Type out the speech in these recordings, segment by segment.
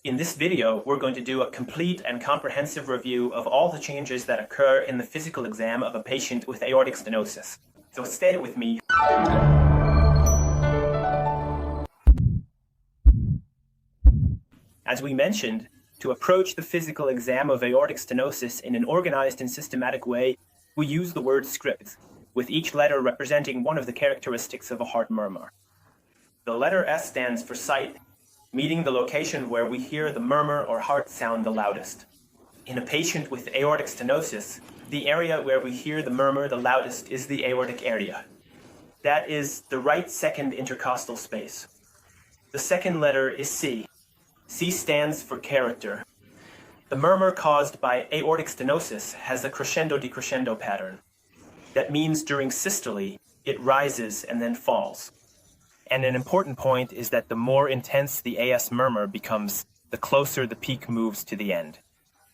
In this video, we're going to do a complete and comprehensive review of all the changes that occur in the physical exam of a patient with aortic stenosis. So stay with me. As we mentioned, to approach the physical exam of aortic stenosis in an organized and systematic way, we use the word script, with each letter representing one of the characteristics of a heart murmur. The letter S stands for sight, meaning the location where we hear the murmur or heart sound the loudest. In a patient with aortic stenosis, the area where we hear the murmur the loudest is the aortic area. That is the right second intercostal space. The second letter is C. C stands for character. The murmur caused by aortic stenosis has a crescendo-decrescendo pattern. That means during systole, it rises and then falls. And an important point is that the more intense the AS murmur becomes, the closer the peak moves to the end.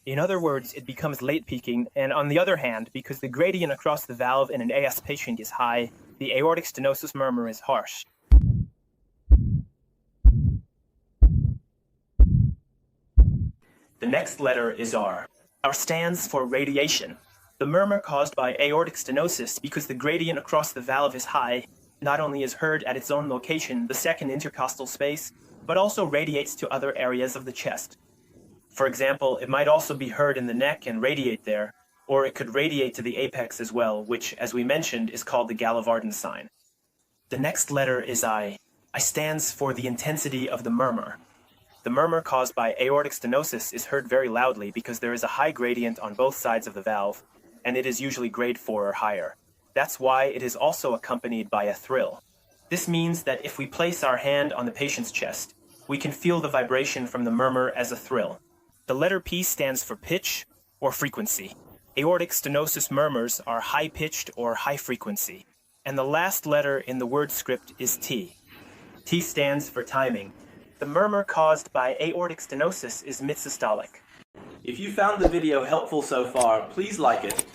In other words, it becomes late peaking, and on the other hand, because the gradient across the valve in an AS patient is high, the aortic stenosis murmur is harsh. The next letter is R. R stands for radiation. The murmur caused by aortic stenosis, because the gradient across the valve is high, not only is heard at its own location, the second intercostal space, but also radiates to other areas of the chest. For example, it might also be heard in the neck and radiate there, or it could radiate to the apex as well, which, as we mentioned, is called the Gallivardin sign. The next letter is I. I stands for the intensity of the murmur. The murmur caused by aortic stenosis is heard very loudly because there is a high gradient on both sides of the valve, and it is usually grade 4 or higher. That's why it is also accompanied by a thrill. This means that if we place our hand on the patient's chest, we can feel the vibration from the murmur as a thrill. The letter P stands for pitch or frequency. Aortic stenosis murmurs are high-pitched or high-frequency. And the last letter in the word script is T. T stands for timing. The murmur caused by aortic stenosis is mid-systolic. If you found the video helpful so far, please like it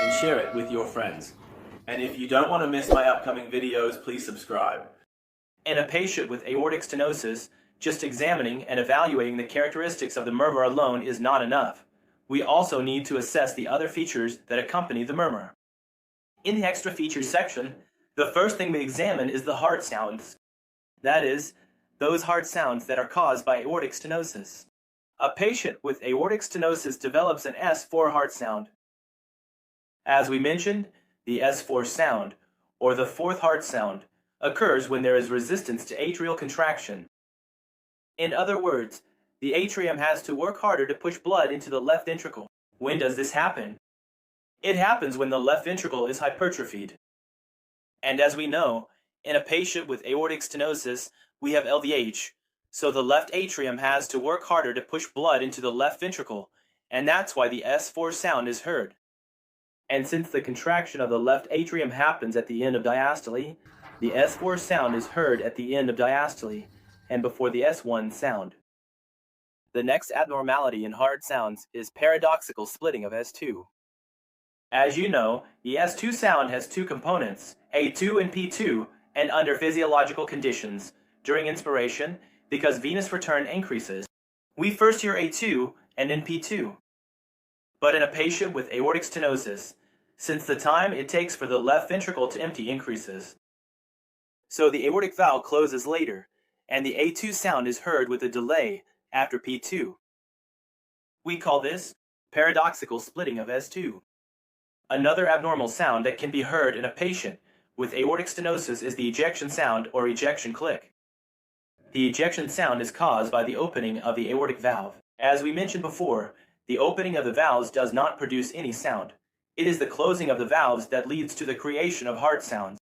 and share it with your friends. And if you don't want to miss my upcoming videos, please subscribe. In a patient with aortic stenosis, just examining and evaluating the characteristics of the murmur alone is not enough. We also need to assess the other features that accompany the murmur. In the extra features section, the first thing we examine is the heart sounds. That is, those heart sounds that are caused by aortic stenosis. A patient with aortic stenosis develops an S4 heart sound. As we mentioned, the S4 sound, or the fourth heart sound, occurs when there is resistance to atrial contraction. In other words, the atrium has to work harder to push blood into the left ventricle. When does this happen? It happens when the left ventricle is hypertrophied. And as we know, in a patient with aortic stenosis, we have LVH, so the left atrium has to work harder to push blood into the left ventricle, and that's why the S4 sound is heard. And since the contraction of the left atrium happens at the end of diastole, the S4 sound is heard at the end of diastole and before the S1 sound. The next abnormality in heart sounds is paradoxical splitting of S2. As you know, the S2 sound has two components, A2 and P2, and under physiological conditions, during inspiration, because venous return increases, we first hear A2 and then P2. But in a patient with aortic stenosis, since the time it takes for the left ventricle to empty increases, so the aortic valve closes later, and the A2 sound is heard with a delay after P2. We call this paradoxical splitting of S2. Another abnormal sound that can be heard in a patient with aortic stenosis is the ejection sound or ejection click. The ejection sound is caused by the opening of the aortic valve. As we mentioned before, the opening of the valves does not produce any sound. It is the closing of the valves that leads to the creation of heart sounds.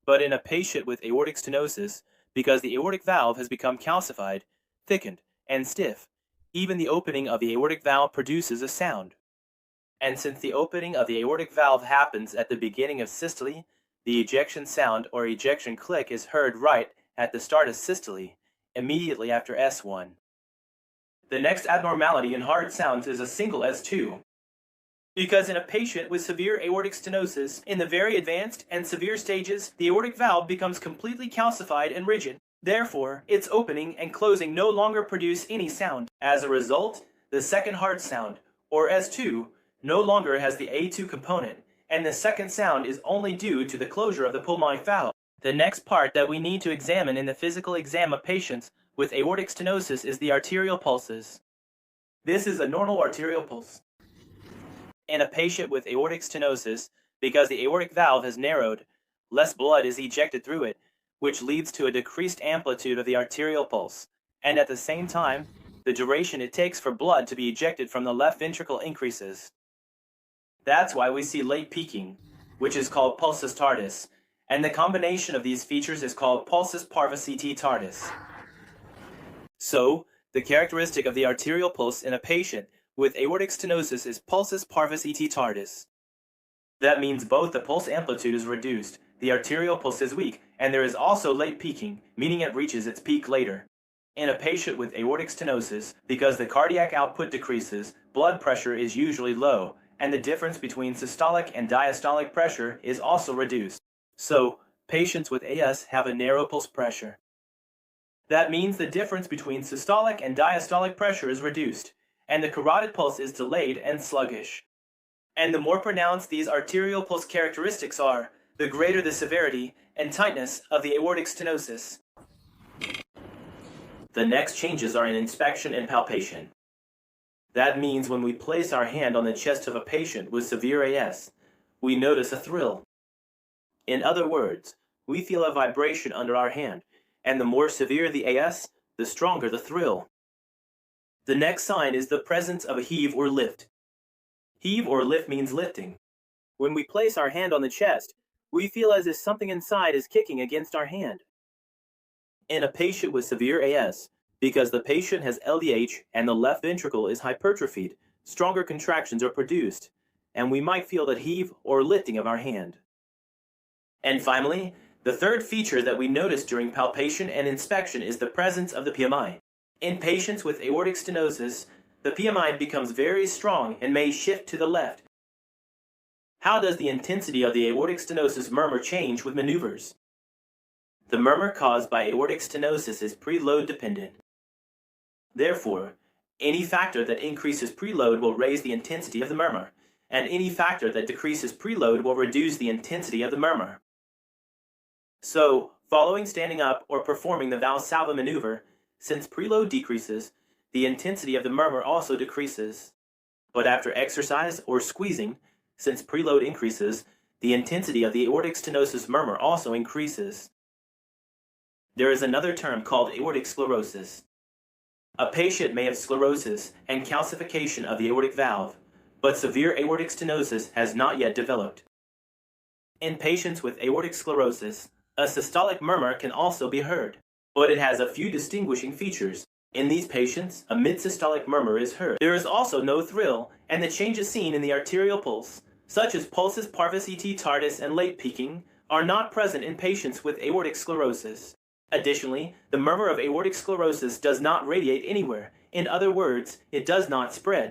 But in a patient with aortic stenosis, because the aortic valve has become calcified, thickened, and stiff, even the opening of the aortic valve produces a sound. And since the opening of the aortic valve happens at the beginning of systole, the ejection sound or ejection click is heard right at the start of systole, immediately after S1. The next abnormality in heart sounds is a single S2. Because in a patient with severe aortic stenosis, in the very advanced and severe stages, the aortic valve becomes completely calcified and rigid. Therefore, its opening and closing no longer produce any sound. As a result, the second heart sound, or S2, no longer has the A2 component, and the second sound is only due to the closure of the pulmonary valve. The next part that we need to examine in the physical exam of patients with aortic stenosis is the arterial pulses. This is a normal arterial pulse. In a patient with aortic stenosis, because the aortic valve has narrowed, less blood is ejected through it, which leads to a decreased amplitude of the arterial pulse, and at the same time, the duration it takes for blood to be ejected from the left ventricle increases. That's why we see late peaking, which is called pulsus tardus, and the combination of these features is called pulsus parvus et tardus. So, the characteristic of the arterial pulse in a patient with aortic stenosis is pulsus parvus et tardus. That means both the pulse amplitude is reduced, the arterial pulse is weak, and there is also late peaking, meaning it reaches its peak later. In a patient with aortic stenosis, because the cardiac output decreases, blood pressure is usually low, and the difference between systolic and diastolic pressure is also reduced. So, patients with AS have a narrow pulse pressure. That means the difference between systolic and diastolic pressure is reduced, and the carotid pulse is delayed and sluggish. And the more pronounced these arterial pulse characteristics are, the greater the severity and tightness of the aortic stenosis. The next changes are in inspection and palpation. That means when we place our hand on the chest of a patient with severe AS, we notice a thrill. In other words, we feel a vibration under our hand, and the more severe the AS, the stronger the thrill. The next sign is the presence of a heave or lift. Heave or lift means lifting. When we place our hand on the chest, we feel as if something inside is kicking against our hand. In a patient with severe AS, because the patient has LDH and the left ventricle is hypertrophied, stronger contractions are produced, and we might feel that heave or lifting of our hand. And finally, the third feature that we notice during palpation and inspection is the presence of the PMI. In patients with aortic stenosis, the PMI becomes very strong and may shift to the left. How does the intensity of the aortic stenosis murmur change with maneuvers? The murmur caused by aortic stenosis is preload dependent. Therefore, any factor that increases preload will raise the intensity of the murmur, and any factor that decreases preload will reduce the intensity of the murmur. So, following standing up or performing the Valsalva maneuver, since preload decreases, the intensity of the murmur also decreases. But after exercise or squeezing, since preload increases, the intensity of the aortic stenosis murmur also increases. There is another term called aortic sclerosis. A patient may have sclerosis and calcification of the aortic valve, but severe aortic stenosis has not yet developed. In patients with aortic sclerosis, a systolic murmur can also be heard, but it has a few distinguishing features. In these patients, a mid-systolic murmur is heard. There is also no thrill, and the changes seen in the arterial pulse, such as pulsus parvus et tardus and late peaking, are not present in patients with aortic sclerosis. Additionally, the murmur of aortic sclerosis does not radiate anywhere. In other words, it does not spread.